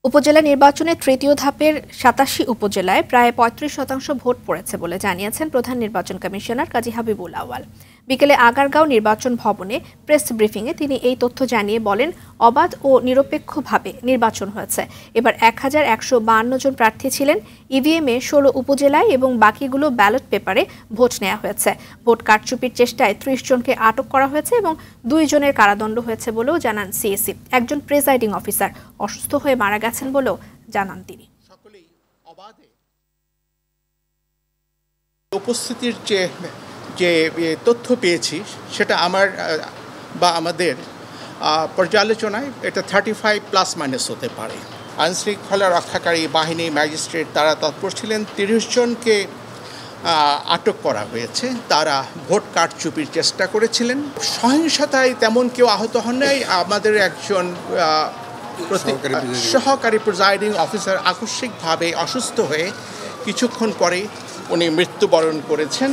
উপজেলা নির্বাচনের তৃতীয় ধাপের ৮৭ উপজেলায় প্রায় ৩৫% ভোট পড়েছে বলে জানিয়েছেন প্রধান নির্বাচন কমিশনার কাজী হাবিবুল আউয়াল। বিকেলে আগারগাঁও নির্বাচন ভবনে প্রেস ব্রিফিংয়ে তিনি এই তথ্য জানিয়ে বলেন, অবাধ ও নিরপেক্ষভাবে নির্বাচন হয়েছে। এবার ১,১৫২ জন প্রার্থী ছিলেন। ইভিএমে ১৬ উপজেলায় এবং বাকিগুলো ব্যালট পেপারে ভোট নেওয়া হয়েছে। ভোট কারচুপির চেষ্টায় ৩০ জনকে আটক করা হয়েছে এবং ২ জনের কারাদণ্ড হয়েছে বলেও জানান সিএসি। একজন প্রিসাইডিং অফিসার অসুস্থ হয়ে মারা গেছেন বলেও জানান তিনি। উপস্থিতির যে তথ্য পেয়েছি সেটা আমাদের পর্যালোচনায় এটা 35± হতে পারে। আইনশৃঙ্খলা রক্ষাকারী বাহিনী, ম্যাজিস্ট্রেট তারা তৎপর ছিলেন। ৩০ জনকে আটক করা হয়েছে। তারা ভোট কারচুপির চেষ্টা করেছিলেন। সহিংসতায় তেমন কেউ আহত হন নাই। আমাদের একজন সহকারী প্রিসাইডিং অফিসার আকস্মিকভাবে অসুস্থ হয়ে কিছুক্ষণ পরে উনি মৃত্যুবরণ করেছেন।